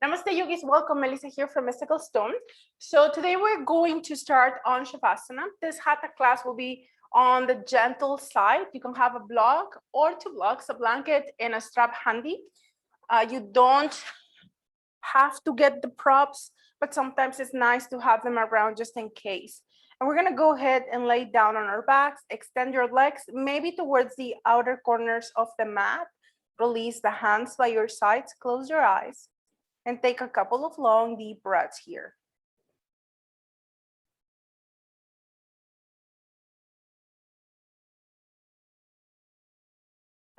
Namaste yogis, welcome. Melissa here from Mystical Stone. So today we're going to start on Shavasana. This Hatha class will be on the gentle side. You can have a block or two blocks, a blanket and a strap handy. You don't have to get the props, but sometimes it's nice to have them around just in case. And we're gonna go ahead and lay down on our backs, extend your legs, maybe towards the outer corners of the mat. Release the hands by your sides, close your eyes. And take a couple of long, deep breaths here.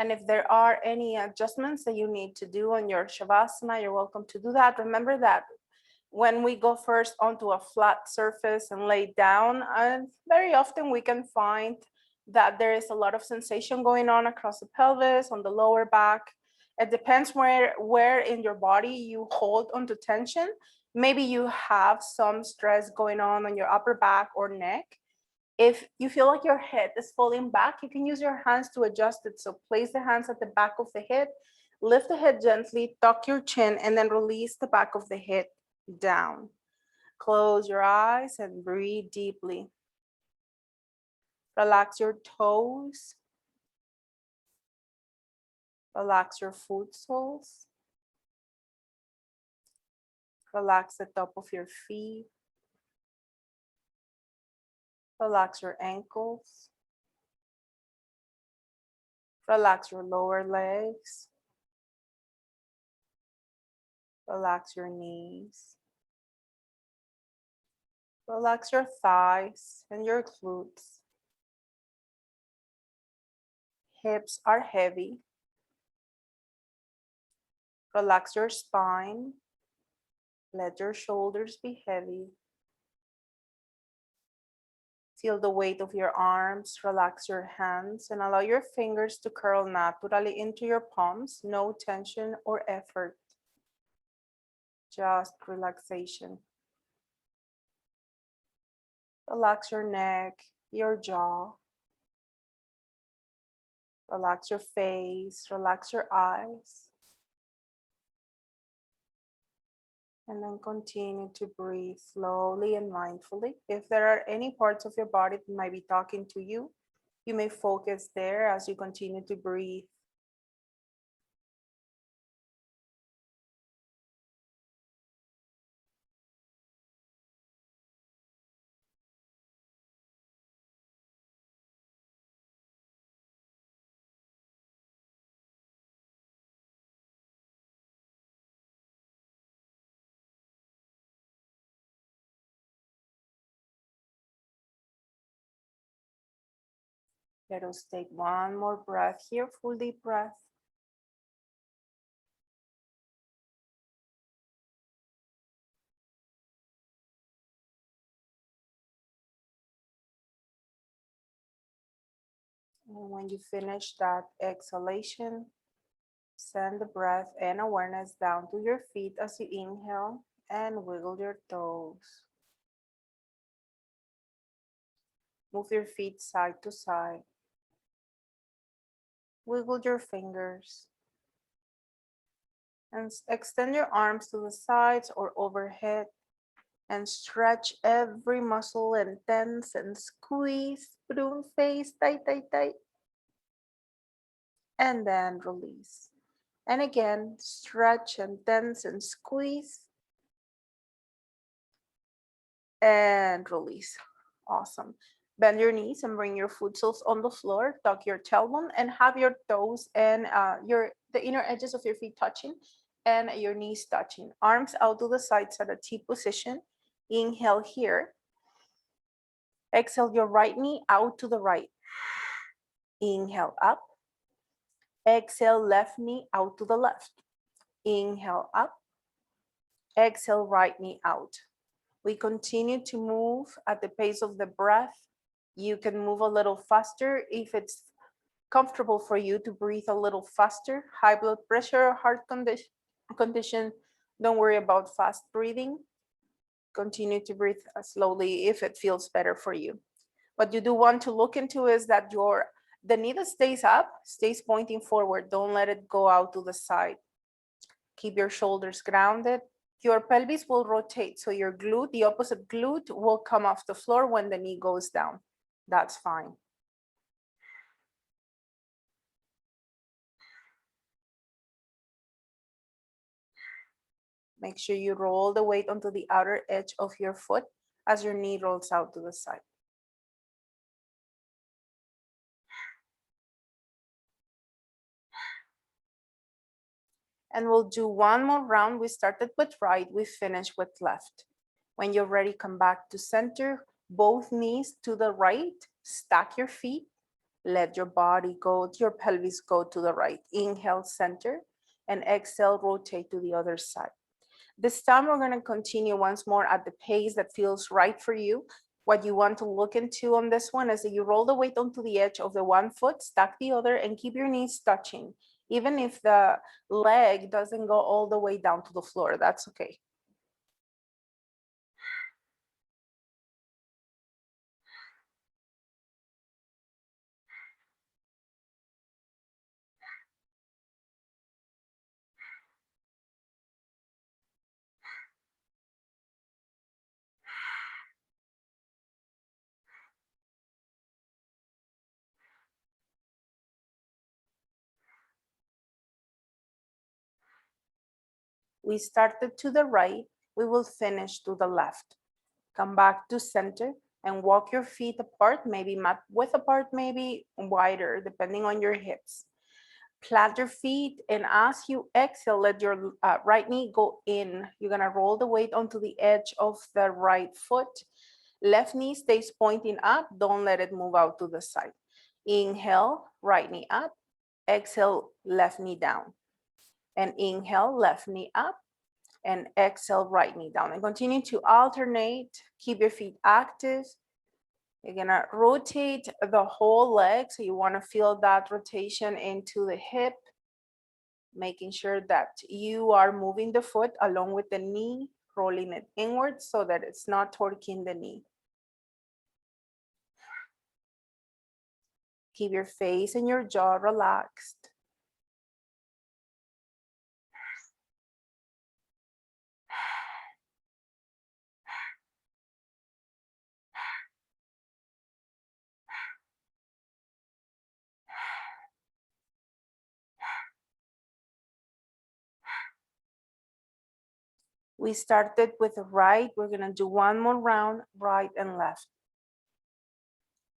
And if there are any adjustments that you need to do on your Shavasana, you're welcome to do that. Remember that when we go first onto a flat surface and lay down, very often we can find that there is a lot of sensation going on across the pelvis, on the lower back. It depends where in your body you hold onto tension. Maybe you have some stress going on your upper back or neck. If you feel like your head is falling back, you can use your hands to adjust it. So place the hands at the back of the head, lift the head gently, tuck your chin, and then release the back of the head down. Close your eyes and breathe deeply. Relax your toes. Relax your foot soles. Relax the top of your feet. Relax your ankles. Relax your lower legs. Relax your knees. Relax your thighs and your glutes. Hips are heavy. Relax your spine. Let your shoulders be heavy. Feel the weight of your arms. Relax your hands and allow your fingers to curl naturally into your palms. No tension or effort. Just relaxation. Relax your neck, your jaw. Relax your face. Relax your eyes. And then continue to breathe slowly and mindfully. If there are any parts of your body that might be talking to you, you may focus there as you continue to breathe. Let us take one more breath here, full deep breath. And when you finish that exhalation, send the breath and awareness down to your feet as you inhale and wiggle your toes. Move your feet side to side. Wiggle your fingers. And extend your arms to the sides or overhead. And stretch every muscle and tense and squeeze. Balloon face, tight, tight, tight. And then release. And again, stretch and tense and squeeze. And release. Awesome. Bend your knees and bring your foot soles on the floor. Tuck your tailbone and have your toes and the inner edges of your feet touching and your knees touching. Arms out to the sides at a T position. Inhale here. Exhale your right knee out to the right. Inhale up. Exhale left knee out to the left. Inhale up. Exhale right knee out. We continue to move at the pace of the breath. You can move a little faster if it's comfortable for you to breathe a little faster. High blood pressure, heart condition, don't worry about fast breathing. Continue to breathe slowly if it feels better for you. What you do want to look into is that the knee that stays up stays pointing forward. Don't let it go out to the side. Keep your shoulders grounded. Your pelvis will rotate, so your glute, the opposite glute, will come off the floor when the knee goes down. That's fine. Make sure you roll the weight onto the outer edge of your foot as your knee rolls out to the side. And we'll do one more round. We started with right, we finished with left. When you're ready, come back to center, both knees to the right, stack your feet, let your body go, your pelvis go to the right. Inhale, center, and exhale, rotate to the other side. This time we're gonna continue once more at the pace that feels right for you. What you want to look into on this one is that you roll the weight onto the edge of the one foot, stack the other, and keep your knees touching. Even if the leg doesn't go all the way down to the floor, that's okay. We started to the right, we will finish to the left. Come back to center and walk your feet apart, maybe mat width apart, maybe wider, depending on your hips. Plant your feet, and as you exhale, let your right knee go in. You're gonna roll the weight onto the edge of the right foot. Left knee stays pointing up, don't let it move out to the side. Inhale, right knee up. Exhale, left knee down. And inhale, left knee up. And exhale, right knee down. And continue to alternate. Keep your feet active. You're gonna rotate the whole leg. So you wanna feel that rotation into the hip, making sure that you are moving the foot along with the knee, rolling it inwards so that it's not torquing the knee. Keep your face and your jaw relaxed. We started with the right. We're gonna do one more round, right and left.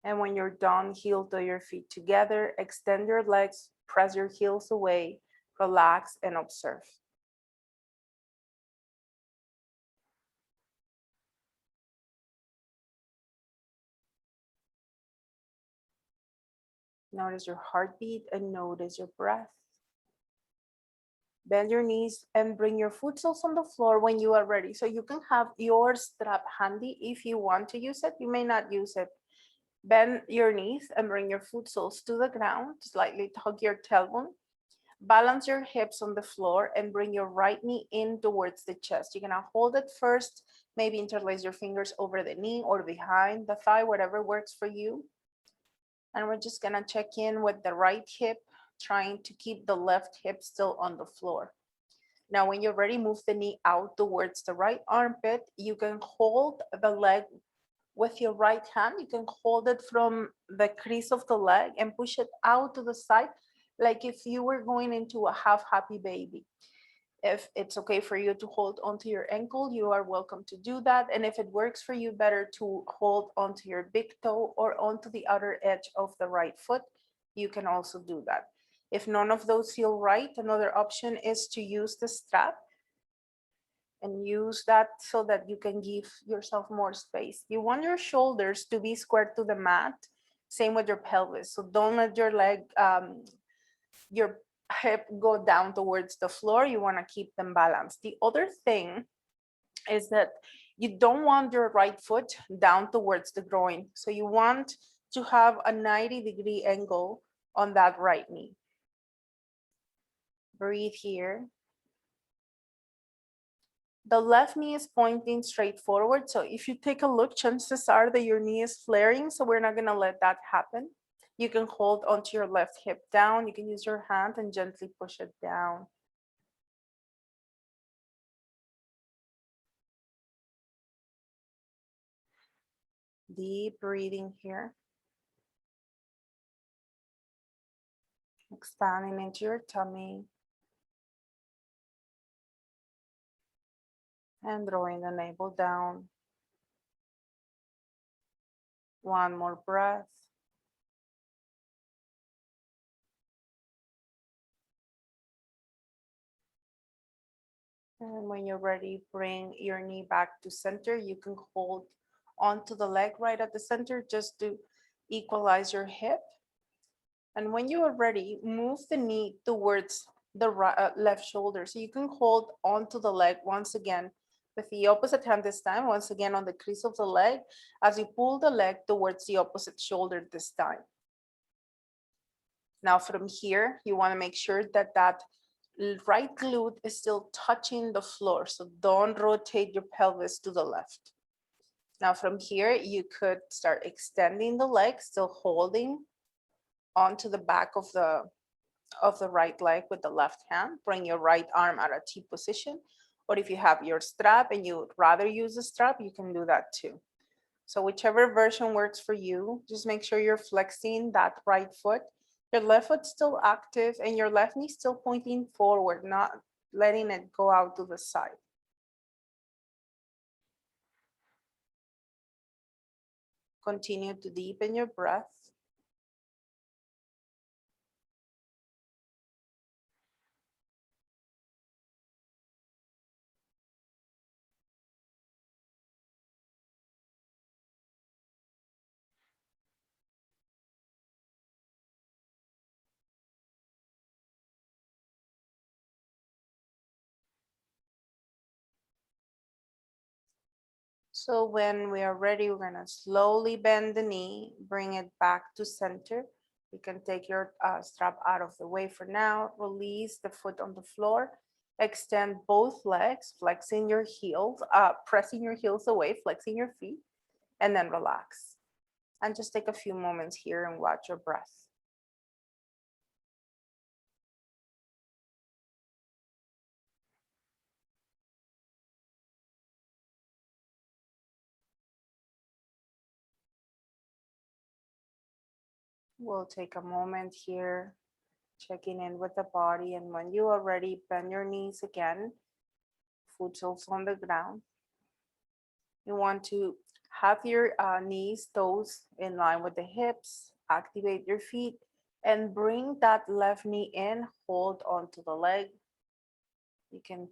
And when you're done, heel to your feet together, extend your legs, press your heels away, relax and observe. Notice your heartbeat and notice your breath. Bend your knees and bring your foot soles on the floor when you are ready. So you can have your strap handy if you want to use it. You may not use it. Bend your knees and bring your foot soles to the ground. Slightly tug your tailbone. Balance your hips on the floor and bring your right knee in towards the chest. You're gonna hold it first, maybe interlace your fingers over the knee or behind the thigh, whatever works for you. And we're just gonna check in with the right hip, trying to keep the left hip still on the floor. Now, when you're ready, move the knee out towards the right armpit. You can hold the leg with your right hand. You can hold it from the crease of the leg and push it out to the side, like if you were going into a half happy baby. If it's okay for you to hold onto your ankle, you are welcome to do that. And if it works for you better to hold onto your big toe or onto the outer edge of the right foot, you can also do that. If none of those feel right, another option is to use the strap and use that so that you can give yourself more space. You want your shoulders to be square to the mat, same with your pelvis. So don't let your leg, your hip go down towards the floor. You want to keep them balanced. The other thing is that you don't want your right foot down towards the groin. So you want to have a 90-degree angle on that right knee. Breathe here. The left knee is pointing straight forward. So if you take a look, chances are that your knee is flaring. So we're not gonna let that happen. You can hold onto your left hip down. You can use your hand and gently push it down. Deep breathing here. Expanding into your tummy. And drawing the navel down. One more breath. And when you're ready, bring your knee back to center. You can hold onto the leg right at the center just to equalize your hip. And when you are ready, move the knee towards the left shoulder. So you can hold onto the leg once again with the opposite hand this time, once again on the crease of the leg, as you pull the leg towards the opposite shoulder this time. Now from here, you want to make sure that that right glute is still touching the floor. So don't rotate your pelvis to the left. Now from here, you could start extending the leg, still holding onto the back of the right leg with the left hand. Bring your right arm at a T position. Or if you have your strap and you'd rather use a strap, you can do that too. So whichever version works for you, just make sure you're flexing that right foot. Your left foot's still active and your left knee still pointing forward, not letting it go out to the side. Continue to deepen your breath. So when we are ready, we're gonna slowly bend the knee, bring it back to center. You can take your strap out of the way for now. Release the foot on the floor. Extend both legs, flexing your heels, pressing your heels away, flexing your feet, and then relax. And just take a few moments here and watch your breath. We'll take a moment here, checking in with the body. And when you are ready, bend your knees again, foot soles on the ground. You want to have your knees, toes in line with the hips, activate your feet, and bring that left knee in, hold onto the leg. You can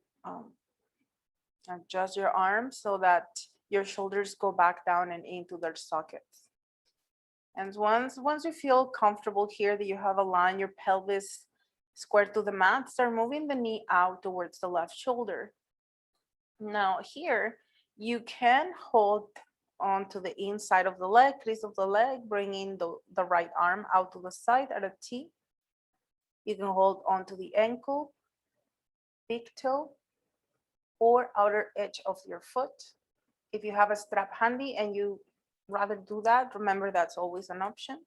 adjust your arms so that your shoulders go back down and into their sockets. And once you feel comfortable here that you have aligned your pelvis square to the mat, start moving the knee out towards the left shoulder. Now here, you can hold onto the inside of the leg, crease of the leg, bringing the right arm out to the side at a T. You can hold onto the ankle, big toe, or outer edge of your foot. If you have a strap handy and you rather do that, remember that's always an option.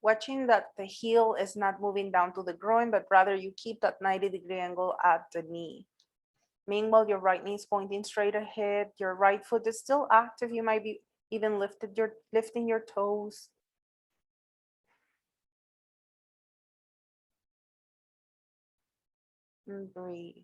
Watching that the heel is not moving down to the groin, but rather you keep that 90-degree angle at the knee. Meanwhile, your right knee is pointing straight ahead. Your right foot is still active. You might be even lifting your toes. And breathe.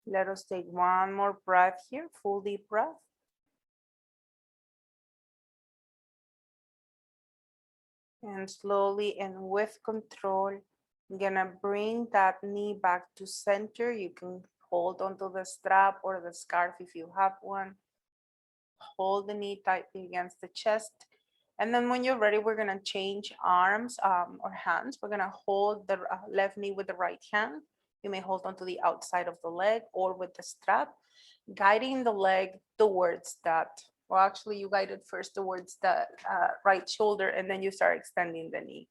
Let us take one more breath here, full deep breath. And slowly and with control, I'm gonna bring that knee back to center. You can hold onto the strap or the scarf if you have one. Hold the knee tightly against the chest. And then when you're ready, we're gonna change arms or hands. We're gonna hold the left knee with the right hand. You may hold onto the outside of the leg or with the strap, guiding the leg towards that. Well, actually, you guide it first towards the right shoulder, and then you start extending the knee.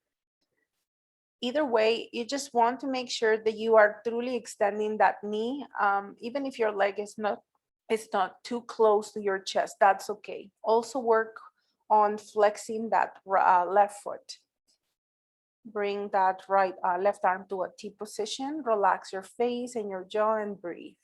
either way, you just want to make sure that you are truly extending that knee, even if your leg is not, it's not too close to your chest, that's okay. Also work on flexing that left foot. Bring that left arm to a T position, relax your face and your jaw and breathe.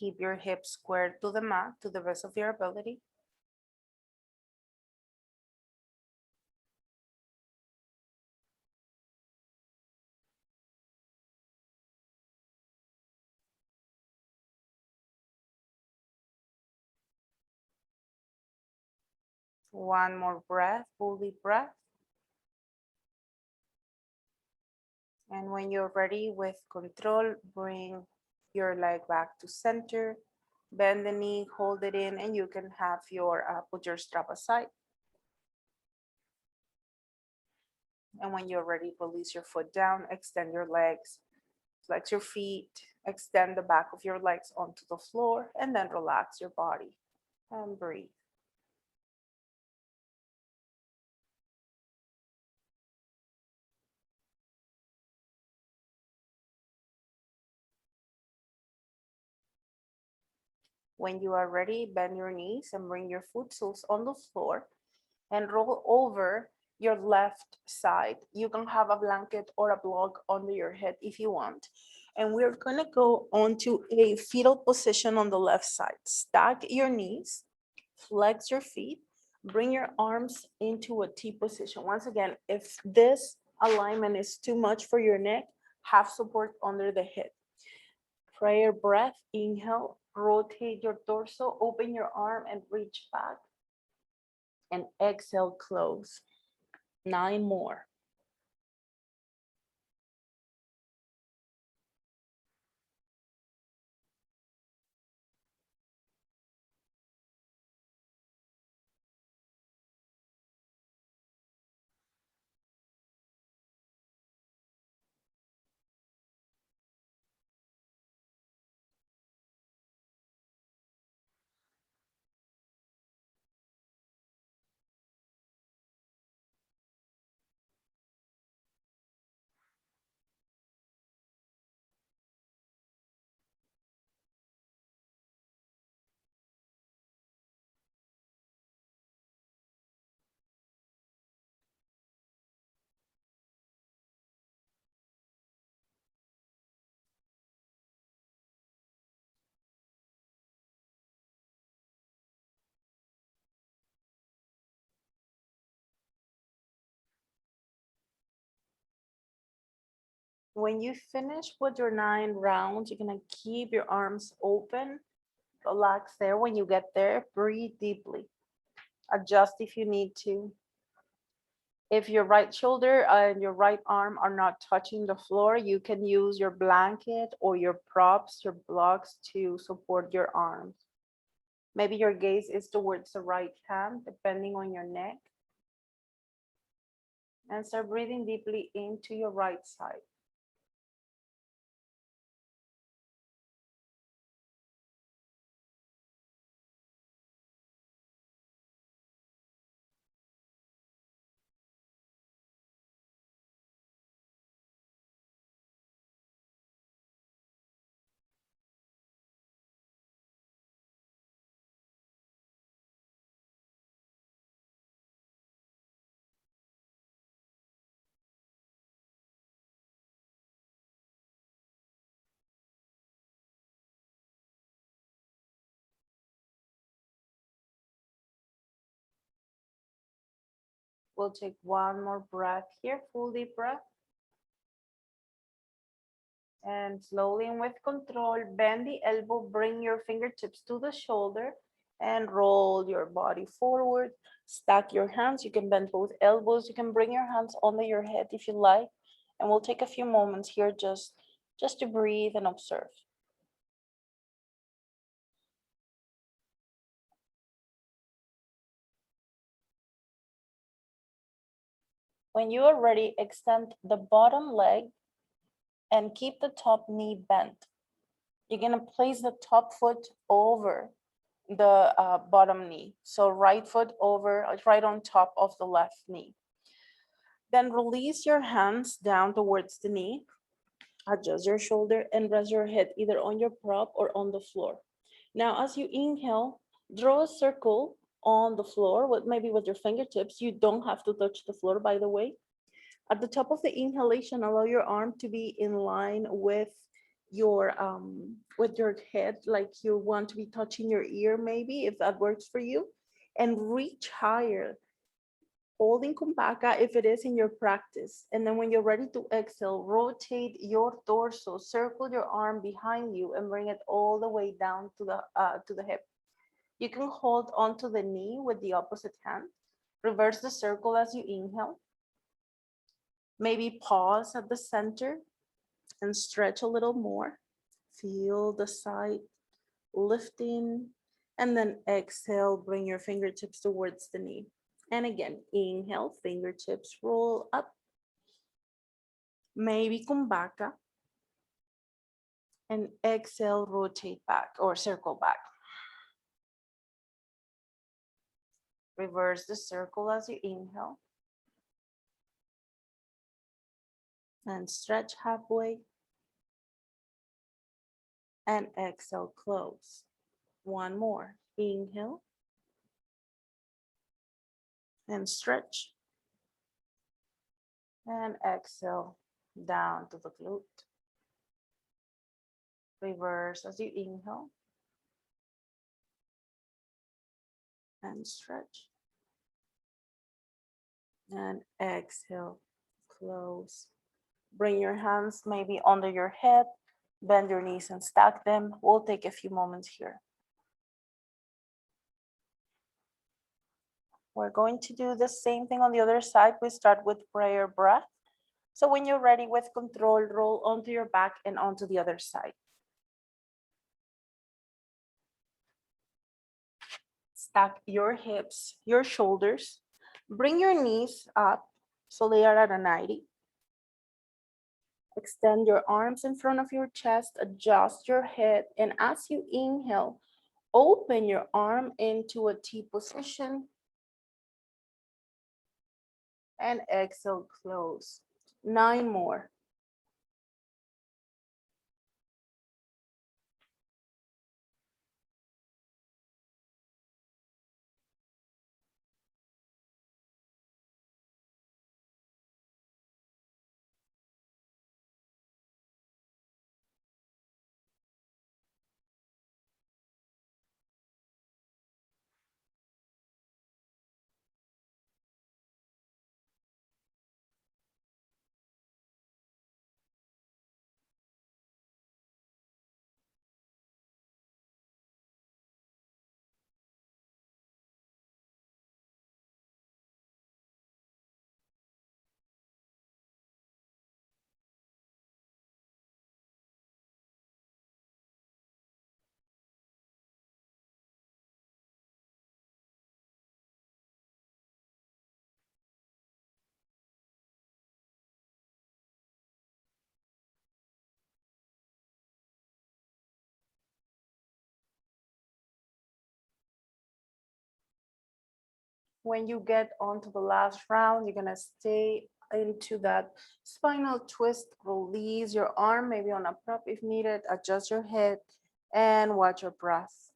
Keep your hips squared to the mat to the best of your ability. One more breath, full deep breath. And when you're ready with control, bring your leg back to center, bend the knee, hold it in, and you can have your, put your strap aside. And when you're ready, release your foot down, extend your legs, flex your feet, extend the back of your legs onto the floor, and then relax your body and breathe. When you are ready, bend your knees and bring your foot soles on the floor and roll over your left side. You can have a blanket or a block under your head if you want. And we're gonna go onto a fetal position on the left side. Stack your knees, flex your feet, bring your arms into a T position. Once again, if this alignment is too much for your neck, have support under the hip. Prayer breath, inhale, rotate your torso, open your arm and reach back. And exhale, close. 9 more. When you finish with your 9 rounds, you're gonna keep your arms open, relax there. When you get there, breathe deeply. Adjust if you need to. If your right shoulder and your right arm are not touching the floor, you can use your blanket or your props, your blocks to support your arms. Maybe your gaze is towards the right hand, depending on your neck. And start breathing deeply into your right side. We'll take one more breath here, full deep breath. And slowly and with control, bend the elbow, bring your fingertips to the shoulder and roll your body forward. Stack your hands. You can bend both elbows. You can bring your hands under your head if you like. And we'll take a few moments here just to breathe and observe. When you are ready, extend the bottom leg and keep the top knee bent. You're gonna place the top foot over the bottom knee. So right foot over, right on top of the left knee. Then release your hands down towards the knee, adjust your shoulder and rest your head either on your prop or on the floor. Now, as you inhale, draw a circle on the floor, maybe with your fingertips. You don't have to touch the floor, by the way. At the top of the inhalation, allow your arm to be in line with your head, like you want to be touching your ear, maybe, if that works for you, and reach higher, holding kumbhaka if it is in your practice. And then when you're ready to exhale, rotate your torso, circle your arm behind you and bring it all the way down to the hip. You can hold onto the knee with the opposite hand. Reverse the circle as you inhale. Maybe pause at the center and stretch a little more. Feel the side lifting, and then exhale, bring your fingertips towards the knee. And again, inhale, fingertips roll up. Maybe kumbhaka. And exhale, rotate back or circle back. Reverse the circle as you inhale. And stretch halfway. And exhale, close. One more. Inhale. And stretch. And exhale down to the glute. Reverse as you inhale. And stretch. And exhale, close. Bring your hands maybe under your head, bend your knees and stack them. We'll take a few moments here. We're going to do the same thing on the other side. We start with prayer breath. So when you're ready with control, roll onto your back and onto the other side. Stack your hips, your shoulders. Bring your knees up so they are at a 90. Extend your arms in front of your chest, adjust your head, and as you inhale, open your arm into a T position. And exhale, close. 9 more. When you get onto the last round, you're gonna stay into that spinal twist, release your arm, maybe on a prop if needed, adjust your head, and watch your breath.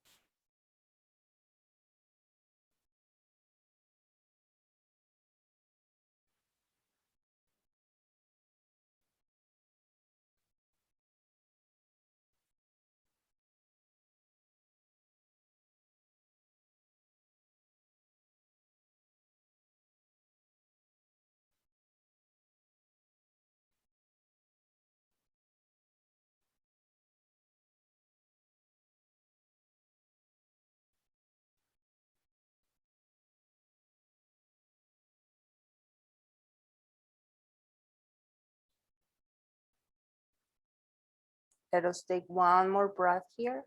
Let us take one more breath here.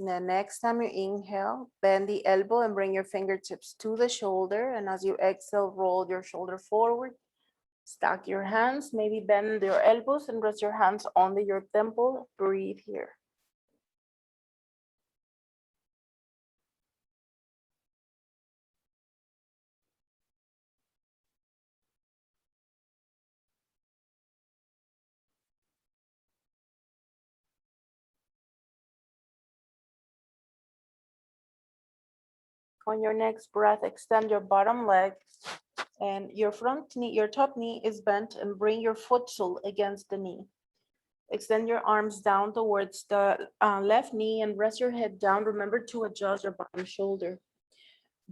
The next time you inhale, bend the elbow and bring your fingertips to the shoulder. And as you exhale, roll your shoulder forward. Stack your hands, maybe bend your elbows and rest your hands under your temple. Breathe here. On your next breath, extend your bottom leg and your front knee, your top knee is bent, and bring your foot sole against the knee. Extend your arms down towards the left knee and rest your head down. Remember to adjust your bottom shoulder.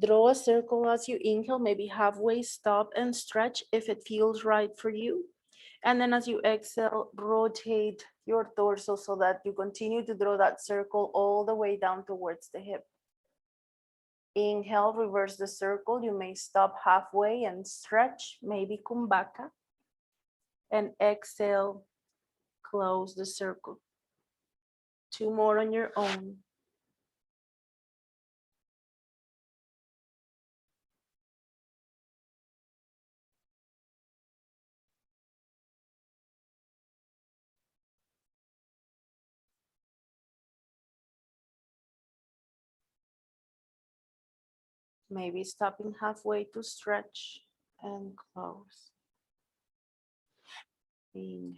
Draw a circle as you inhale, maybe halfway, stop and stretch if it feels right for you. And then as you exhale, rotate your torso so that you continue to draw that circle all the way down towards the hip. Inhale, reverse the circle. You may stop halfway and stretch, maybe kumbhaka. And exhale, close the circle. 2 more on your own. Maybe stopping halfway to stretch and close. Inhale.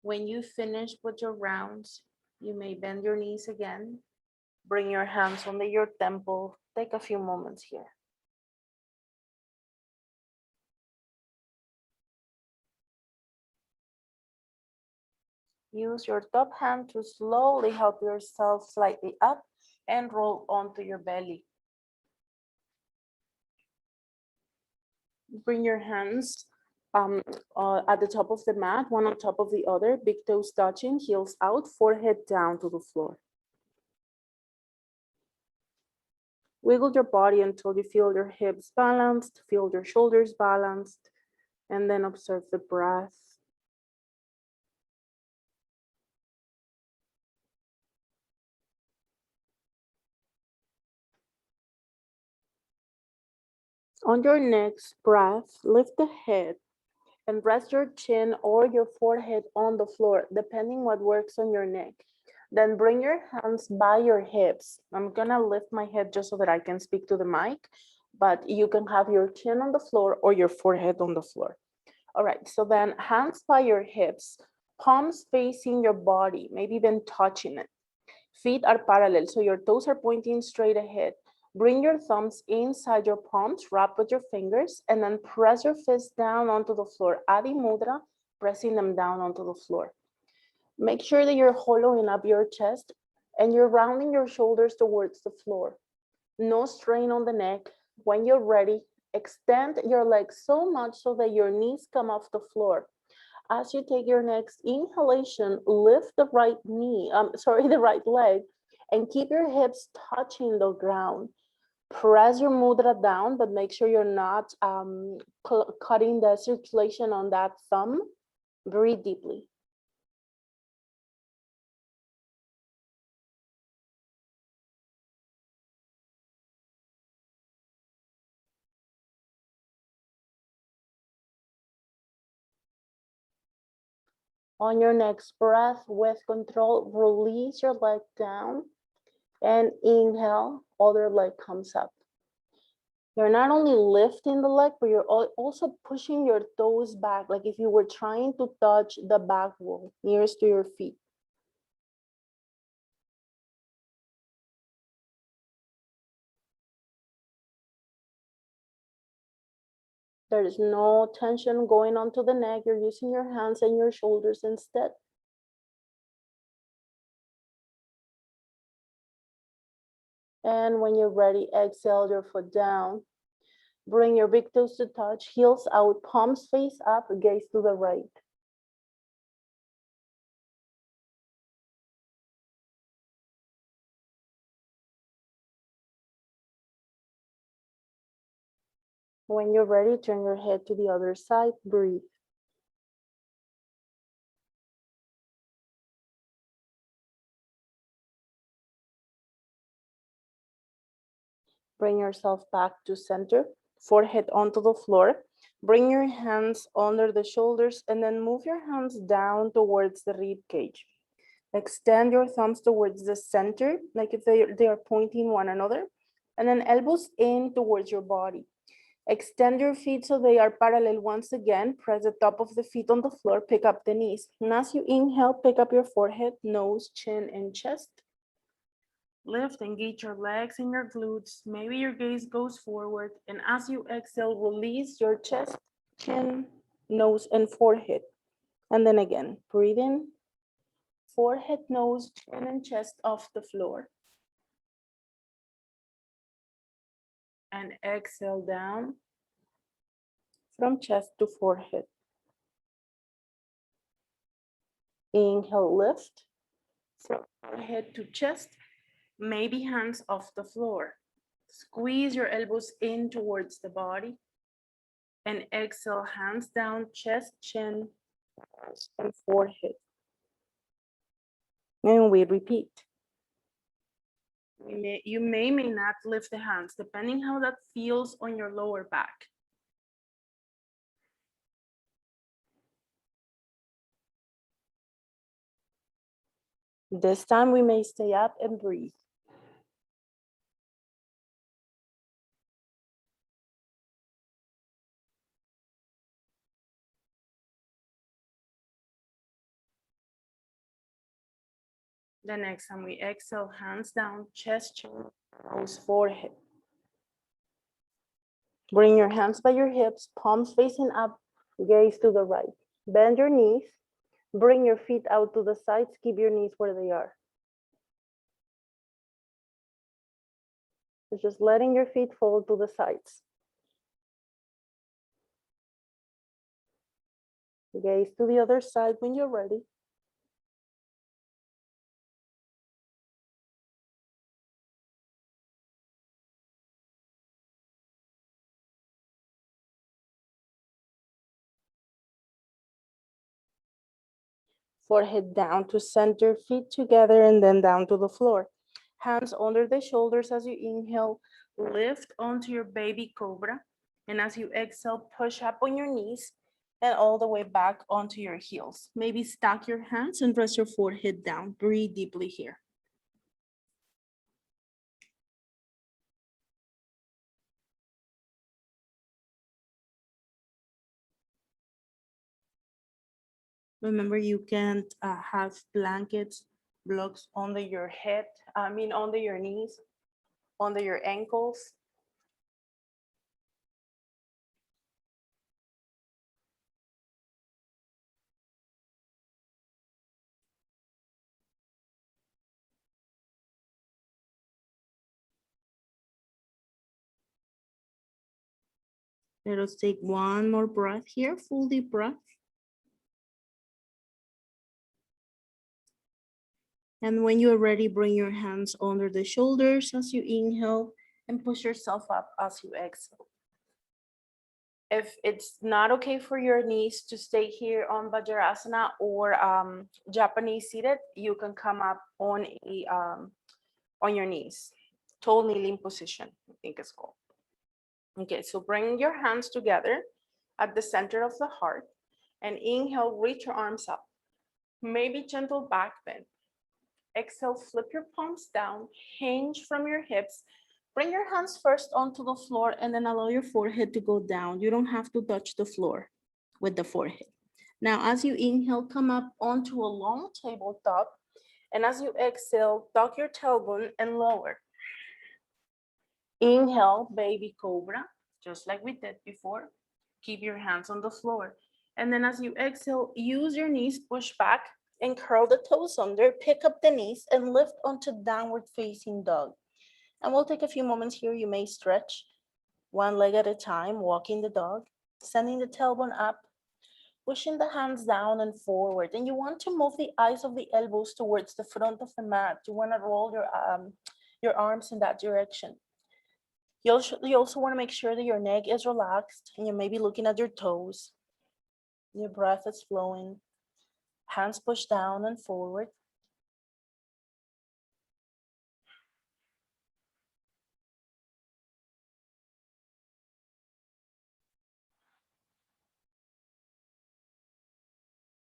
When you finish with your rounds, you may bend your knees again. Bring your hands under your temple. Take a few moments here. Use your top hand to slowly help yourself slightly up and roll onto your belly. Bring your hands at the top of the mat, one on top of the other, big toes touching, heels out, forehead down to the floor. Wiggle your body until you feel your hips balanced, feel your shoulders balanced, and then observe the breath. On your next breath, lift the head and rest your chin or your forehead on the floor, depending what works on your neck. Then bring your hands by your hips. I'm gonna lift my head just so that I can speak to the mic, but you can have your chin on the floor or your forehead on the floor. All right, so then hands by your hips, palms facing your body, maybe even touching it. Feet are parallel, so your toes are pointing straight ahead. Bring your thumbs inside your palms, wrap with your fingers, and then press your fists down onto the floor. Adi Mudra, pressing them down onto the floor. Make sure that you're hollowing up your chest and you're rounding your shoulders towards the floor. No strain on the neck. When you're ready, extend your legs so much so that your knees come off the floor. As you take your next inhalation, lift the right knee, the right leg, and keep your hips touching the ground. Press your mudra down, but make sure you're not cutting the circulation on that thumb. Breathe deeply. On your next breath, with control, release your leg down and inhale, other leg comes up. You're not only lifting the leg, but you're also pushing your toes back, like if you were trying to touch the back wall nearest to your feet. There is no tension going onto the neck. You're using your hands and your shoulders instead. And when you're ready, exhale your foot down. Bring your big toes to touch, heels out, palms face up, gaze to the right. When you're ready, turn your head to the other side, breathe. Bring yourself back to center, forehead onto the floor. Bring your hands under the shoulders and then move your hands down towards the rib cage. Extend your thumbs towards the center, like if they are pointing one another, and then elbows in towards your body. Extend your feet so they are parallel once again. Press the top of the feet on the floor, pick up the knees. And as you inhale, pick up your forehead, nose, chin, and chest. Lift, engage your legs and your glutes. Maybe your gaze goes forward. And as you exhale, release your chest, chin, nose, and forehead. And then again, breathe in. Forehead, nose, chin, and chest off the floor. And exhale down from chest to forehead. Inhale, lift from forehead to chest. Maybe hands off the floor. Squeeze your elbows in towards the body. And exhale, hands down, chest, chin, and forehead. And we repeat. You may not lift the hands, depending how that feels on your lower back. This time we may stay up and breathe. The next time we exhale, hands down, chest, chin, nose, forehead. Bring your hands by your hips, palms facing up, gaze to the right. Bend your knees, bring your feet out to the sides, keep your knees where they are. It's just letting your feet fall to the sides. Gaze to the other side when you're ready. Forehead down to center, feet together, and then down to the floor. Hands under the shoulders as you inhale, lift onto your baby cobra. And as you exhale, push up on your knees and all the way back onto your heels. Maybe stack your hands and rest your forehead down. Breathe deeply here. Remember, you can't have blankets, blocks under your head, under your knees, under your ankles. Let us take one more breath here, full deep breath. And when you're ready, bring your hands under the shoulders as you inhale and push yourself up as you exhale. If it's not okay for your knees to stay here on Vajrasana or Japanese seated, you can come up on your knees. Tall kneeling position, I think it's called. Okay, so bring your hands together at the center of the heart and inhale, reach your arms up. Maybe gentle back bend. Exhale, flip your palms down, hinge from your hips. Bring your hands first onto the floor and then allow your forehead to go down. You don't have to touch the floor with the forehead. Now, as you inhale, come up onto a long tabletop. And as you exhale, tuck your tailbone and lower. Inhale, baby cobra, just like we did before. Keep your hands on the floor. And then as you exhale, use your knees, push back and curl the toes under, pick up the knees and lift onto downward facing dog. And we'll take a few moments here. You may stretch one leg at a time, walking the dog, sending the tailbone up, pushing the hands down and forward. And you want to move the eyes of the elbows towards the front of the mat. You want to roll your arms in that direction. You also want to make sure that your neck is relaxed and you may be looking at your toes. Your breath is flowing. Hands push down and forward.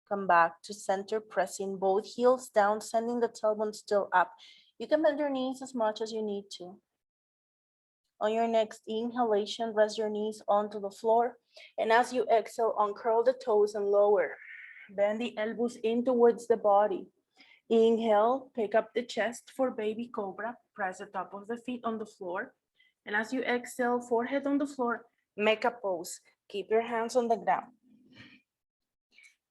Come back to center, pressing both heels down, sending the tailbone still up. You can bend your knees as much as you need to. On your next inhalation, rest your knees onto the floor. And as you exhale, uncurl the toes and lower. Bend the elbows in towards the body. Inhale, pick up the chest for baby cobra. Press the top of the feet on the floor. And as you exhale, forehead on the floor, make a pose. Keep your hands on the ground.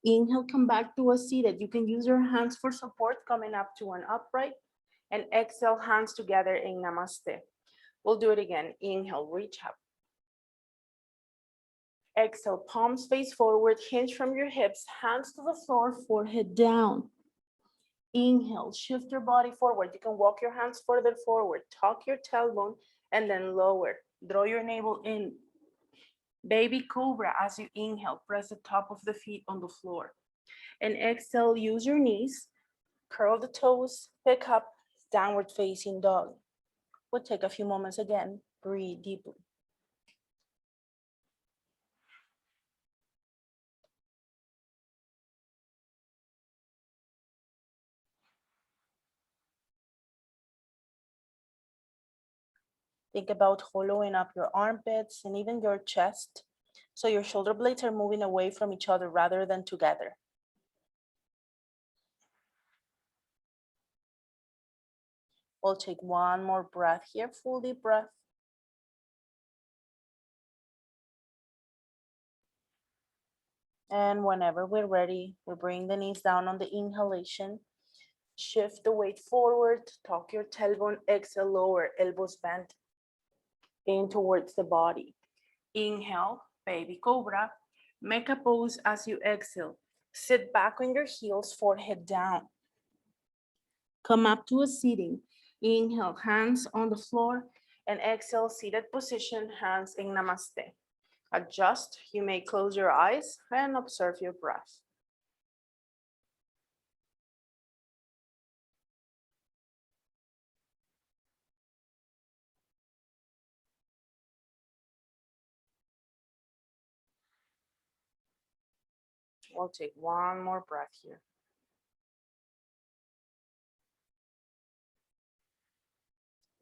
Inhale, come back to a seated. You can use your hands for support, coming up to an upright. And exhale, hands together in namaste. We'll do it again. Inhale, reach up. Exhale, palms face forward, hinge from your hips, hands to the floor, forehead down. Inhale, shift your body forward. You can walk your hands further forward, tuck your tailbone, and then lower. Draw your navel in. Baby cobra as you inhale, press the top of the feet on the floor. And exhale, use your knees, curl the toes, pick up, downward facing dog. We'll take a few moments again. Breathe deeply. Think about hollowing up your armpits and even your chest, so your shoulder blades are moving away from each other rather than together. We'll take one more breath here, full deep breath. And whenever we're ready, we bring the knees down on the inhalation. Shift the weight forward, tuck your tailbone, exhale, lower, elbows bent in towards the body. Inhale, baby cobra. Make a pose as you exhale. Sit back on your heels, forehead down. Come up to a seating. Inhale, hands on the floor, and exhale, seated position, hands in namaste. Adjust. You may close your eyes and observe your breath. We'll take one more breath here.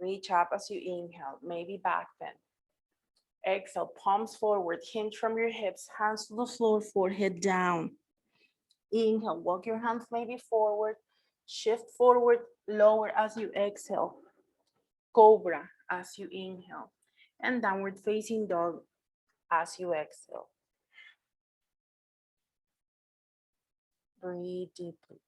Reach up as you inhale, maybe back bend. Exhale, palms forward, hinge from your hips, hands to the floor, forehead down. Inhale, walk your hands maybe forward, shift forward, lower as you exhale. Cobra as you inhale, and downward facing dog as you exhale. Breathe deeply.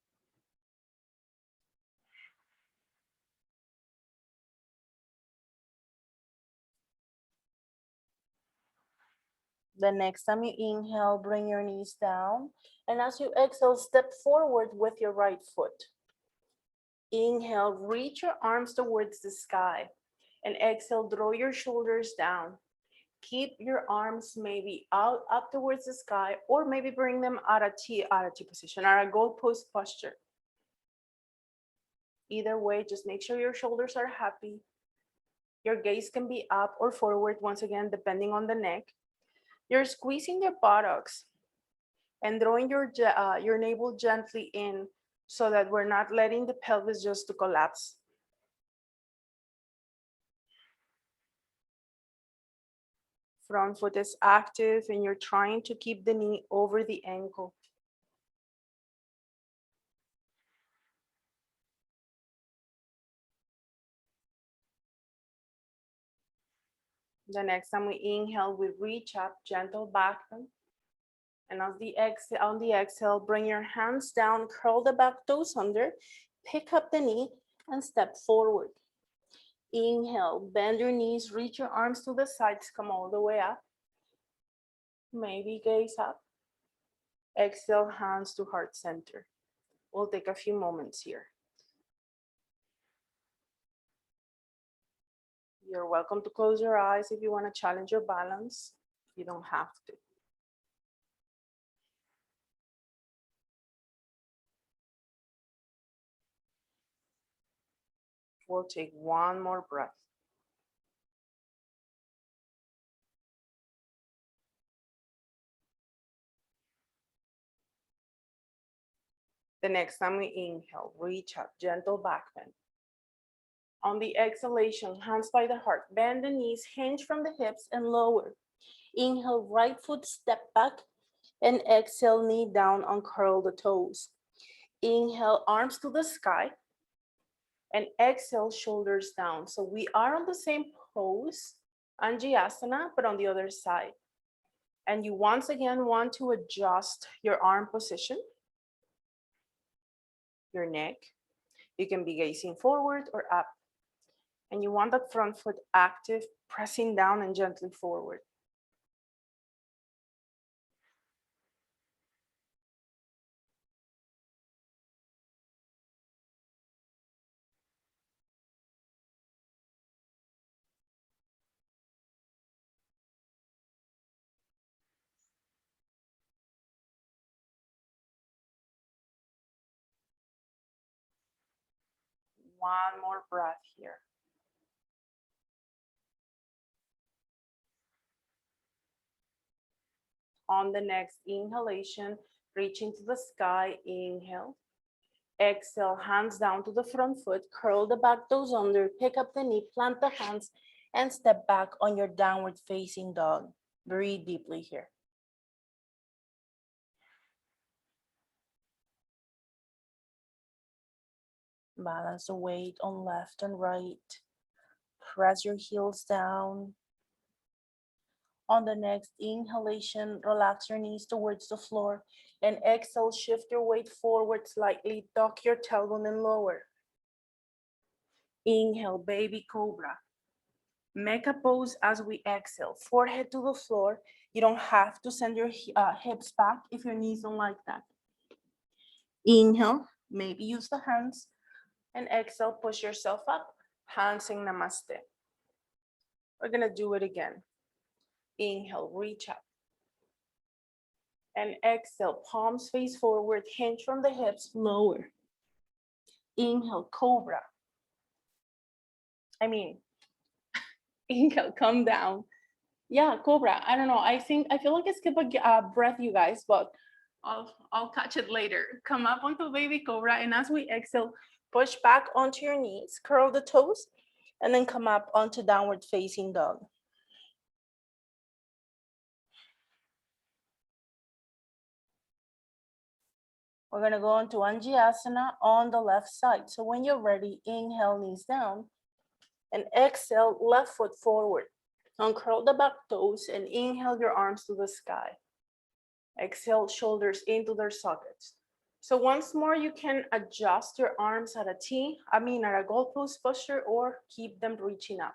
The next time you inhale, bring your knees down. And as you exhale, step forward with your right foot. Inhale, reach your arms towards the sky. And exhale, draw your shoulders down. Keep your arms maybe out up towards the sky, or maybe bring them out of T position, or a goalpost posture. Either way, just make sure your shoulders are happy. Your gaze can be up or forward, once again, depending on the neck. You're squeezing your buttocks and drawing your navel gently in so that we're not letting the pelvis just to collapse. Front foot is active and you're trying to keep the knee over the ankle. The next time we inhale, we reach up, gentle back bend. And on the exhale, bring your hands down, curl the back toes under, pick up the knee and step forward. Inhale, bend your knees, reach your arms to the sides, come all the way up. Maybe gaze up. Exhale, hands to heart center. We'll take a few moments here. You're welcome to close your eyes if you want to challenge your balance. You don't have to. We'll take one more breath. The next time we inhale, reach up, gentle back bend. On the exhalation, hands by the heart, bend the knees, hinge from the hips and lower. Inhale, right foot step back, and exhale, knee down, uncurl the toes. Inhale, arms to the sky, and exhale, shoulders down. So we are on the same pose, Angiasana, but on the other side. And you once again want to adjust your arm position, your neck. You can be gazing forward or up. And you want that front foot active, pressing down and gently forward. One more breath here. On the next inhalation, reach into the sky, inhale. Exhale, hands down to the front foot, curl the back toes under, pick up the knee, plant the hands, and step back on your downward facing dog. Breathe deeply here. Balance the weight on left and right. Press your heels down. On the next inhalation, relax your knees towards the floor, and exhale, shift your weight forward slightly, tuck your tailbone and lower. Inhale, baby cobra. Make a pose as we exhale, forehead to the floor. You don't have to send your hips back if your knees don't like that. Inhale, maybe use the hands, and exhale, push yourself up, hands in namaste. We're gonna do it again. Inhale, reach up. And exhale, palms face forward, hinge from the hips, lower. Inhale, cobra. Inhale, come down. Yeah, cobra. I don't know. I feel like I skip a breath, you guys, but I'll catch it later. Come up onto baby cobra, and as we exhale, push back onto your knees, curl the toes, and then come up onto downward facing dog. We're gonna go into Angiasana on the left side. So when you're ready, inhale, knees down, and exhale, left foot forward. Uncurl the back toes and inhale your arms to the sky. Exhale, shoulders into their sockets. So once more, you can adjust your arms at a T, at a goalpost posture, or keep them reaching up.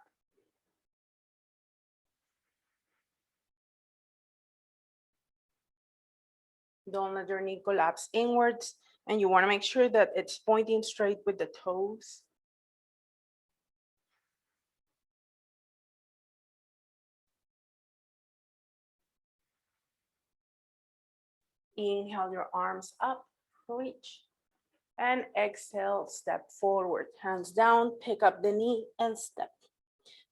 Don't let your knee collapse inwards, and you want to make sure that it's pointing straight with the toes. Inhale your arms up, reach. And exhale, step forward, hands down, pick up the knee and step.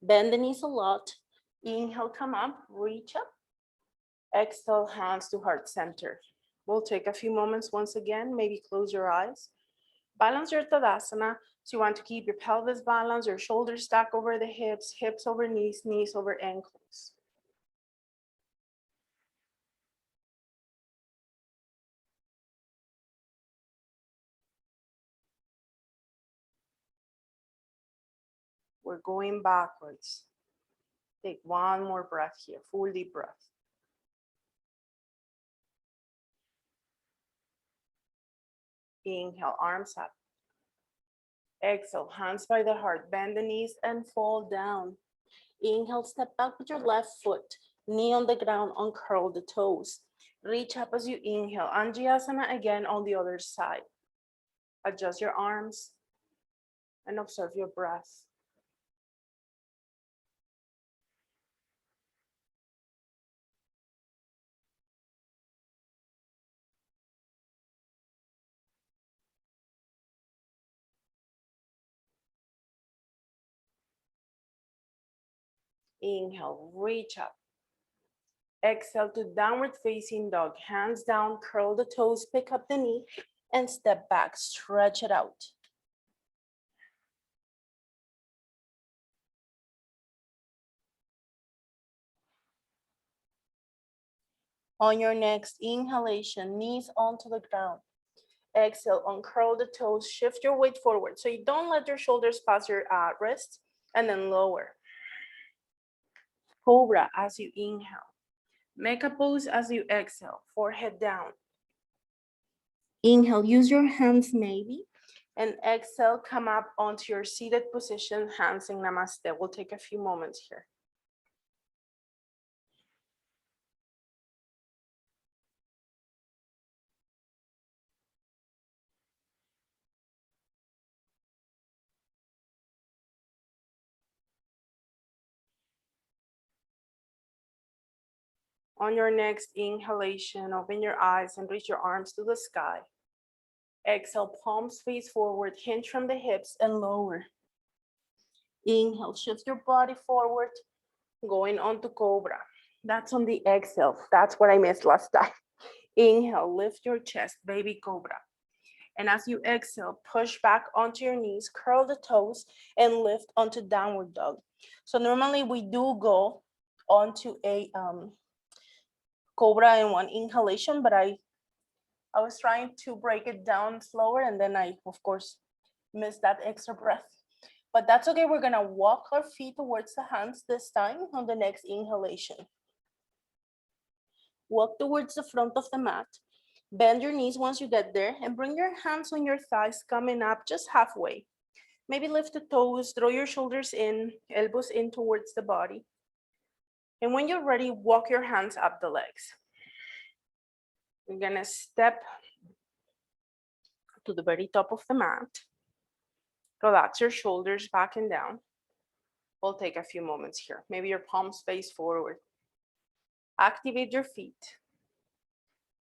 Bend the knees a lot. Inhale, come up, reach up. Exhale, hands to heart center. We'll take a few moments once again, maybe close your eyes. Balance your Tadasana. So you want to keep your pelvis balanced, your shoulders stack over the hips, hips over knees, knees over ankles. We're going backwards. Take one more breath here, full deep breath. Inhale, arms up. Exhale, hands by the heart, bend the knees and fall down. Inhale, step back with your left foot, knee on the ground, uncurl the toes. Reach up as you inhale, Angiasana again on the other side. Adjust your arms and observe your breath. Inhale, reach up. Exhale to downward facing dog. Hands down, curl the toes, pick up the knee, and step back. Stretch it out. On your next inhalation, knees onto the ground. Exhale, uncurl the toes, shift your weight forward. So you don't let your shoulders pass your wrists, and then lower. Cobra as you inhale. Make a pose as you exhale, forehead down. Inhale, use your hands maybe, and exhale, come up onto your seated position, hands in namaste. We'll take a few moments here. On your next inhalation, open your eyes and reach your arms to the sky. Exhale, palms face forward, hinge from the hips and lower. Inhale, shift your body forward, going on to cobra. That's on the exhale. That's what I missed last time. Inhale, lift your chest, baby cobra. And as you exhale, push back onto your knees, curl the toes, and lift onto downward dog. So normally we do go onto a cobra in one inhalation, but I was trying to break it down slower, and then I, of course, missed that extra breath. But that's okay. We're gonna walk our feet towards the hands this time on the next inhalation. Walk towards the front of the mat. Bend your knees once you get there and bring your hands on your thighs, coming up just halfway. Maybe lift the toes, draw your shoulders in, elbows in towards the body. And when you're ready, walk your hands up the legs. You're gonna step to the very top of the mat. Relax your shoulders back and down. We'll take a few moments here. Maybe your palms face forward. Activate your feet.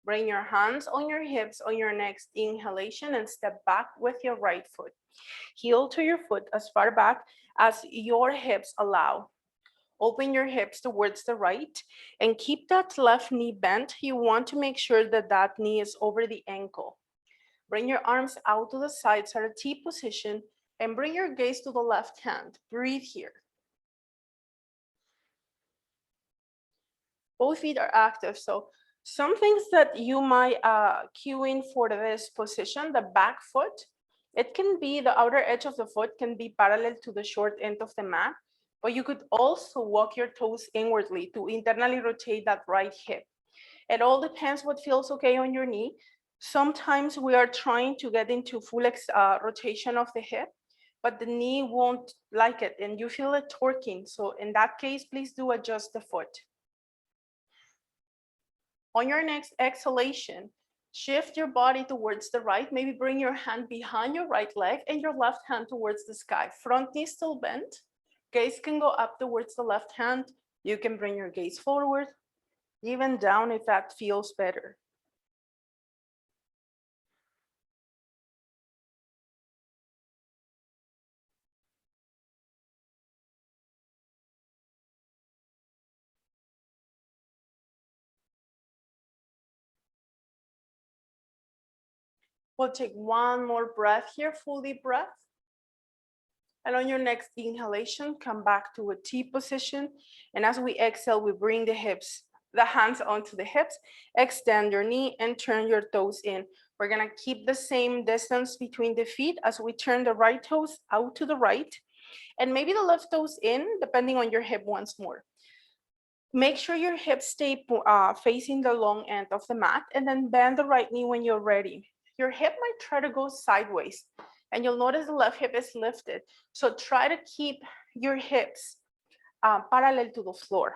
Bring your hands on your hips on your next inhalation and step back with your right foot. Heel to your foot as far back as your hips allow. Open your hips towards the right and keep that left knee bent. You want to make sure that that knee is over the ankle. Bring your arms out to the sides at a T position and bring your gaze to the left hand. Breathe here. Both feet are active. So some things that you might cue in for this position, the back foot, it can be the outer edge of the foot can be parallel to the short end of the mat, but you could also walk your toes inwardly to internally rotate that right hip. It all depends what feels okay on your knee. Sometimes we are trying to get into full rotation of the hip, but the knee won't like it and you feel it torquing. So in that case, please do adjust the foot. On your next exhalation, shift your body towards the right. Maybe bring your hand behind your right leg and your left hand towards the sky. Front knee still bent. Gaze can go up towards the left hand. You can bring your gaze forward, even down if that feels better. We'll take one more breath here, full deep breath. And on your next inhalation, come back to a T position. And as we exhale, we bring the hands onto the hips, extend your knee and turn your toes in. We're gonna keep the same distance between the feet as we turn the right toes out to the right and maybe the left toes in, depending on your hip once more. Make sure your hips stay facing the long end of the mat and then bend the right knee when you're ready. Your hip might try to go sideways and you'll notice the left hip is lifted. So try to keep your hips parallel to the floor.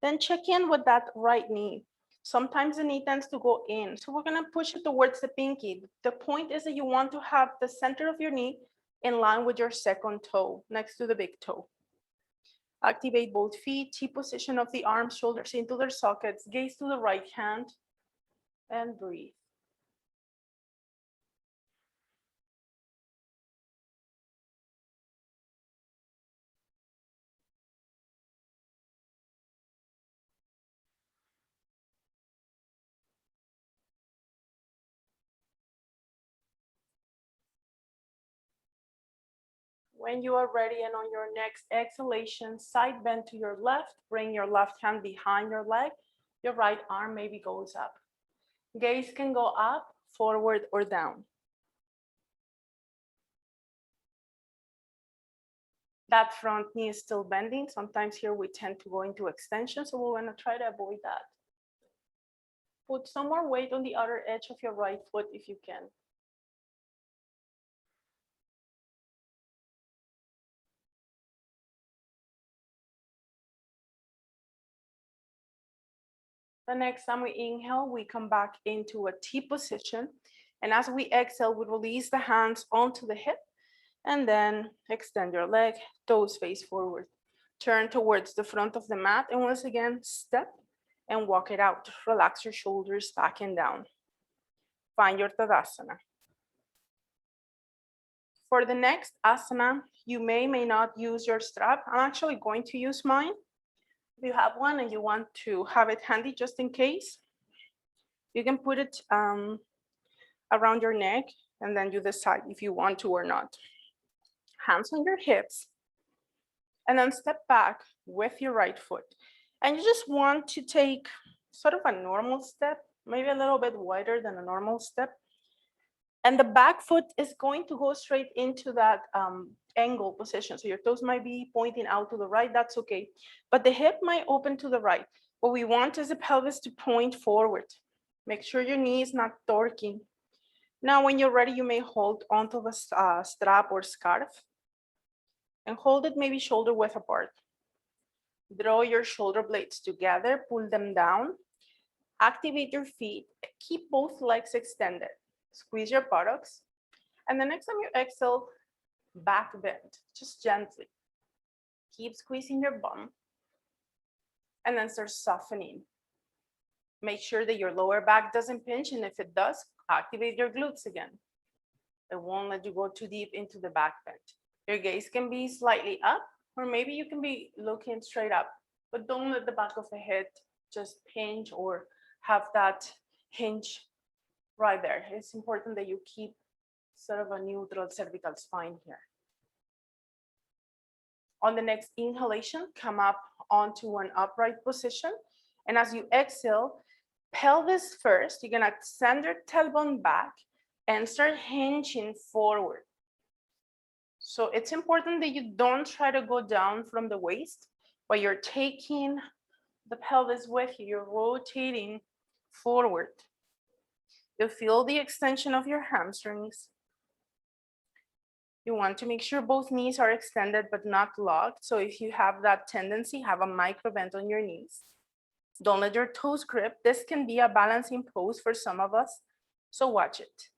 Then check in with that right knee. Sometimes the knee tends to go in. So we're gonna push it towards the pinky. The point is that you want to have the center of your knee in line with your second toe, next to the big toe. Activate both feet, T position of the arms, shoulders into their sockets, gaze to the right hand, and breathe. When you are ready and on your next exhalation, side bend to your left, bring your left hand behind your leg, your right arm maybe goes up. Gaze can go up, forward, or down. That front knee is still bending. Sometimes here we tend to go into extension, so we want to try to avoid that. Put some more weight on the outer edge of your right foot if you can. The next time we inhale, we come back into a T position. And as we exhale, we release the hands onto the hip and then extend your leg, toes face forward. Turn towards the front of the mat and once again, step and walk it out. Relax your shoulders back and down. Find your Tadasana. For the next asana, you may not use your strap. I'm actually going to use mine. If you have one and you want to have it handy just in case, you can put it around your neck and then you decide if you want to or not. Hands on your hips and then step back with your right foot. And you just want to take sort of a normal step, maybe a little bit wider than a normal step. And the back foot is going to go straight into that angle position. So your toes might be pointing out to the right, that's okay. But the hip might open to the right. What we want is the pelvis to point forward. Make sure your knee is not torquing. Now, when you're ready, you may hold onto the strap or scarf and hold it maybe shoulder width apart. Draw your shoulder blades together, pull them down, activate your feet, keep both legs extended. Squeeze your buttocks. And the next time you exhale, back bend, just gently. Keep squeezing your bum. And then start softening. Make sure that your lower back doesn't pinch. And if it does, activate your glutes again. It won't let you go too deep into the back bend. Your gaze can be slightly up, or maybe you can be looking straight up. But don't let the back of the head just pinch or have that hinge right there. It's important that you keep sort of a neutral cervical spine here. On the next inhalation, come up onto an upright position. And as you exhale, pelvis first, you're gonna send your tailbone back and start hinging forward. So it's important that you don't try to go down from the waist, but you're taking the pelvis with you, you're rotating forward. You feel the extension of your hamstrings. You want to make sure both knees are extended but not locked. So if you have that tendency, have a micro bend on your knees. Don't let your toes grip. This can be a balancing pose for some of us, so watch it.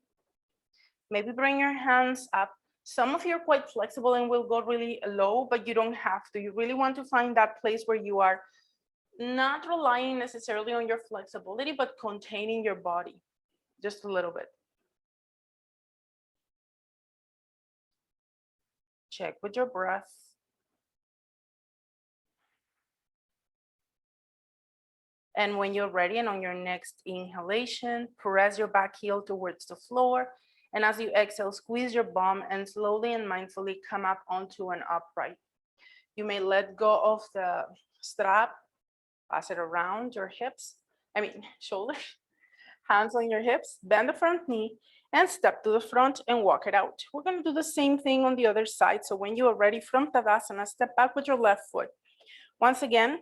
Maybe bring your hands up. Some of you are quite flexible and will go really low, but you don't have to. You really want to find that place where you are not relying necessarily on your flexibility, but containing your body just a little bit. Check with your breath. And when you're ready and on your next inhalation, press your back heel towards the floor. And as you exhale, squeeze your bum and slowly and mindfully come up onto an upright. You may let go of the strap, pass it around your hips, shoulders, hands on your hips, bend the front knee, and step to the front and walk it out. We're gonna do the same thing on the other side. So when you are ready from Tadasana, step back with your left foot. Once again,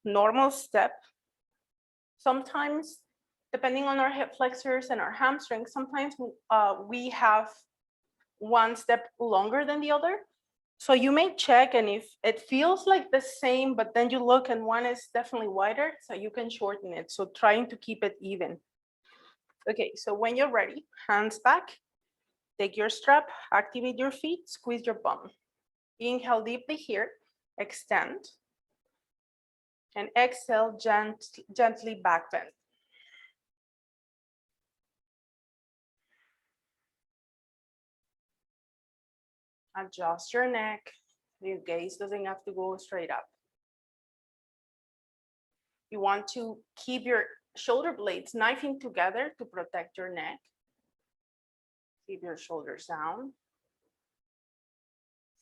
normal step. Sometimes, depending on our hip flexors and our hamstrings, sometimes we have one step longer than the other. So you may check, and if it feels like the same, but then you look and one is definitely wider, so you can shorten it. So trying to keep it even. Okay, so when you're ready, hands back, take your strap, activate your feet, squeeze your bum. Inhale deeply here, extend. And exhale, gently back bend. Adjust your neck. Your gaze doesn't have to go straight up. You want to keep your shoulder blades knifing together to protect your neck. Keep your shoulders down.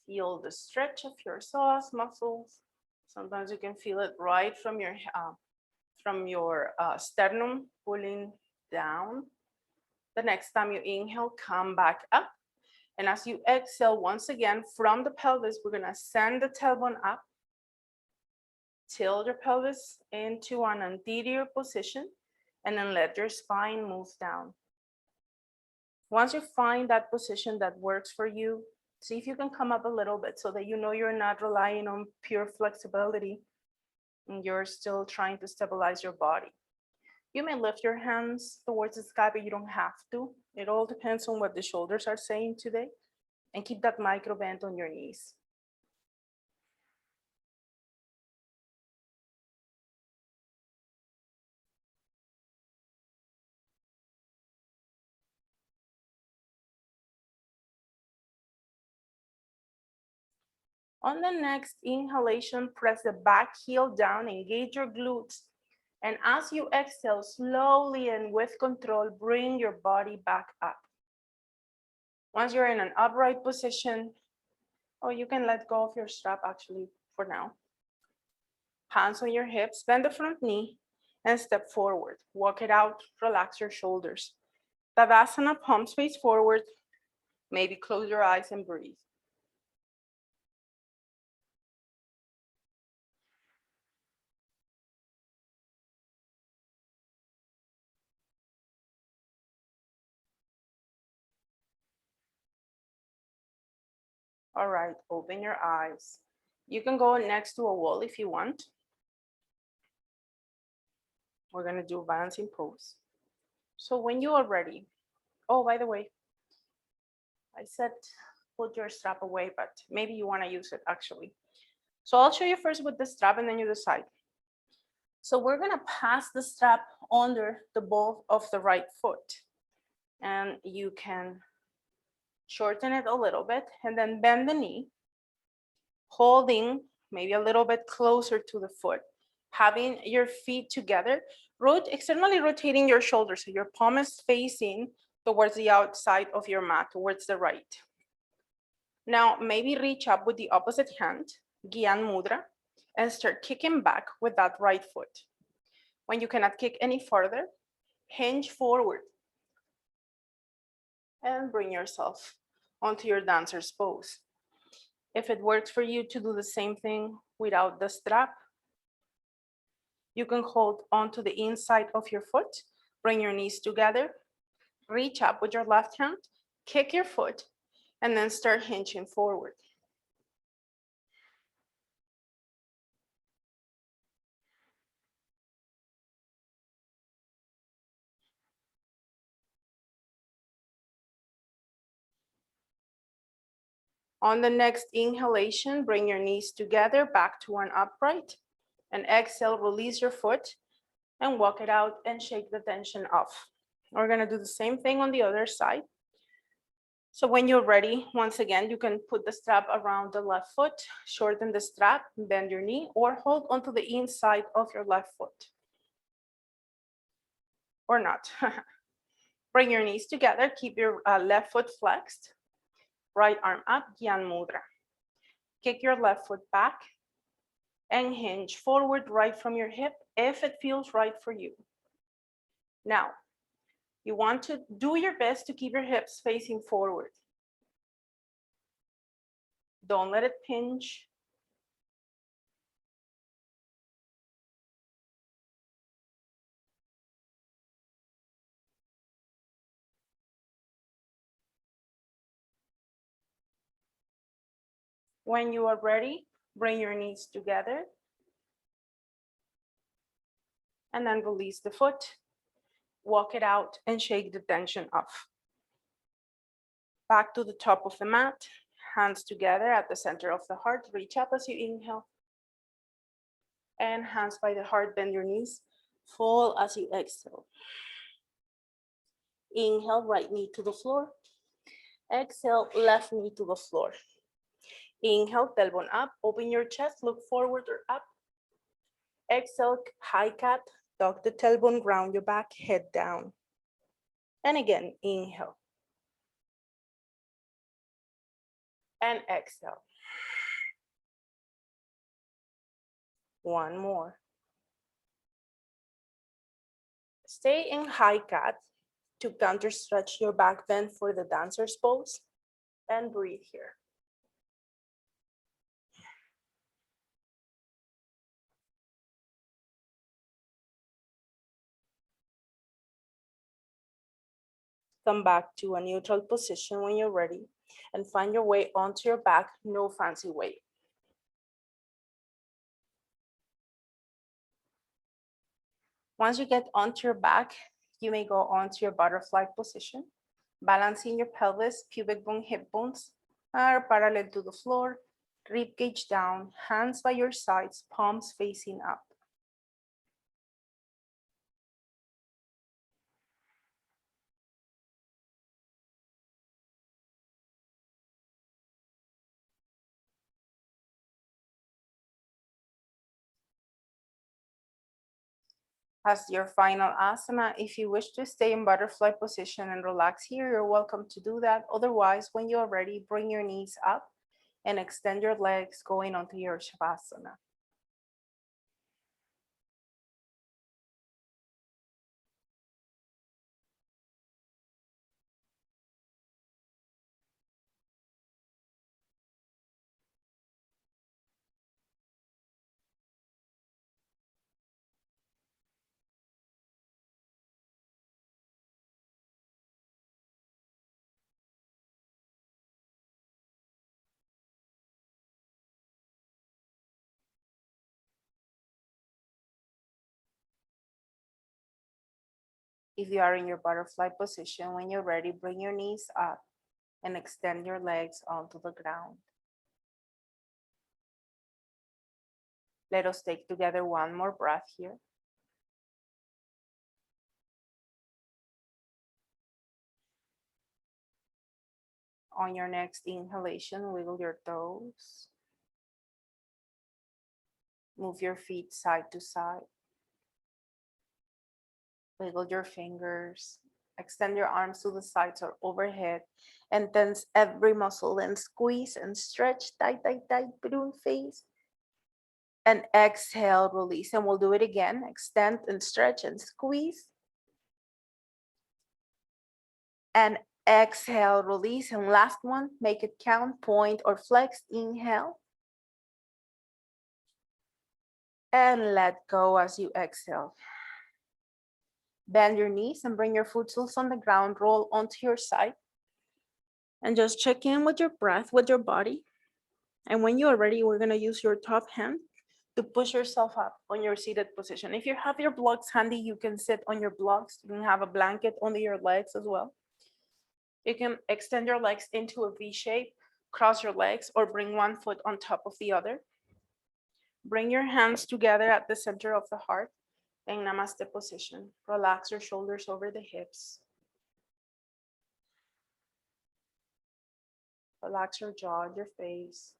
Feel the stretch of your psoas muscles. Sometimes you can feel it right from your sternum pulling down. The next time you inhale, come back up. And as you exhale, once again, from the pelvis, we're gonna send the tailbone up. Tilt your pelvis into an anterior position, and then let your spine move down. Once you find that position that works for you, see if you can come up a little bit so that you know you're not relying on pure flexibility and you're still trying to stabilize your body. You may lift your hands towards the sky, but you don't have to. It all depends on what the shoulders are saying today. And keep that micro bend on your knees. On the next inhalation, press the back heel down, engage your glutes. And as you exhale, slowly and with control, bring your body back up. Once you're in an upright position, or you can let go of your strap actually for now. Hands on your hips, bend the front knee, and step forward. Walk it out, relax your shoulders. Tadasana, palms face forward. Maybe close your eyes and breathe. All right, open your eyes. You can go next to a wall if you want. We're gonna do balancing pose. So when you are ready, oh, by the way, I said put your strap away, but maybe you wanna use it actually. So I'll show you first with the strap and then you decide. So we're gonna pass the strap under the ball of the right foot. And you can shorten it a little bit and then bend the knee, holding maybe a little bit closer to the foot, having your feet together, externally rotating your shoulders so your palm is facing towards the outside of your mat, towards the right. Now, maybe reach up with the opposite hand, Gyan Mudra, and start kicking back with that right foot. When you cannot kick any farther, hinge forward and bring yourself onto your dancer's pose. If it works for you to do the same thing without the strap, you can hold onto the inside of your foot, bring your knees together, reach up with your left hand, kick your foot, and then start hinging forward. On the next inhalation, bring your knees together back to an upright, and exhale, release your foot and walk it out and shake the tension off. We're gonna do the same thing on the other side. So when you're ready, once again, you can put the strap around the left foot, shorten the strap, bend your knee, or hold onto the inside of your left foot. Or not. Bring your knees together, keep your left foot flexed, right arm up, Gyan Mudra. Kick your left foot back and hinge forward right from your hip if it feels right for you. Now, you want to do your best to keep your hips facing forward. Don't let it pinch. When you are ready, bring your knees together and then release the foot. Walk it out and shake the tension off. Back to the top of the mat, hands together at the center of the heart. Reach up as you inhale. And hands by the heart, bend your knees. Fall as you exhale. Inhale, right knee to the floor. Exhale, left knee to the floor. Inhale, tailbone up, open your chest, look forward or up. Exhale, high cat, tuck the tailbone, ground your back, head down. And again, inhale. And exhale. One more. Stay in high cat to counter stretch your back bend for the dancer's pose, and breathe here. Come back to a neutral position when you're ready and find your way onto your back, no fancy weight. Once you get onto your back, you may go onto your butterfly position, balancing your pelvis, pubic bone, hip bones are parallel to the floor, rib cage down, hands by your sides, palms facing up. As your final asana, if you wish to stay in butterfly position and relax here, you're welcome to do that. Otherwise, when you are ready, bring your knees up and extend your legs going onto your shavasana. If you are in your butterfly position, when you're ready, bring your knees up and extend your legs onto the ground. Let us take together one more breath here. On your next inhalation, wiggle your toes. Move your feet side to side. Wiggle your fingers. Extend your arms to the sides or overhead and tense every muscle and squeeze and stretch tight, tight, tight, balloon face. And exhale, release. And we'll do it again. Extend and stretch and squeeze. And exhale, release. And last one, make it count, point or flex. Inhale. And let go as you exhale. Bend your knees and bring your foot soles on the ground. Roll onto your side. And just check in with your breath, with your body. And when you are ready, we're going to use your top hand to push yourself up on your seated position. If you have your blocks handy, you can sit on your blocks. You can have a blanket under your legs as well. You can extend your legs into a V shape, cross your legs, or bring one foot on top of the other. Bring your hands together at the center of the heart in Namaste position. Relax your shoulders over the hips. Relax your jaw and your face.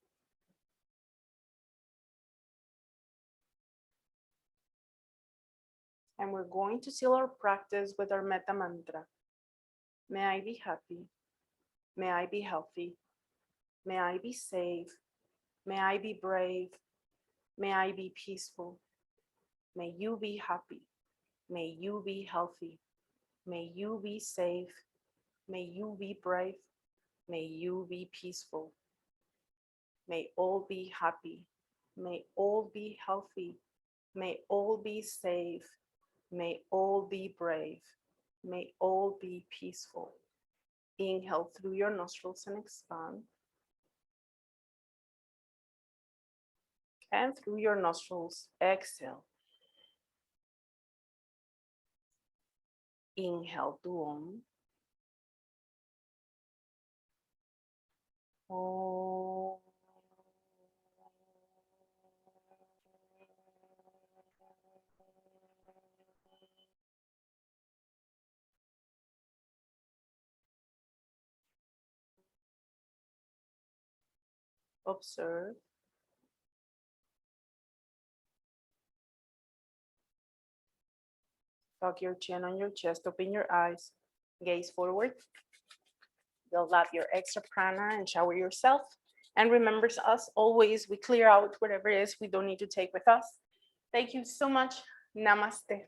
And we're going to seal our practice with our metta mantra. May I be happy. May I be healthy. May I be safe. May I be brave. May I be peaceful. May you be happy. May you be healthy. May you be safe. May you be brave. May you be peaceful. May all be happy. May all be healthy. May all be safe. May all be brave. May all be peaceful. Inhale through your nostrils and expand. And through your nostrils, exhale. Inhale to Om. Om. Observe. Tuck your chin on your chest, open your eyes, gaze forward. Build up your extra prana and shower yourself. And remember us always, we clear out whatever it is we don't need to take with us. Thank you so much. Namaste.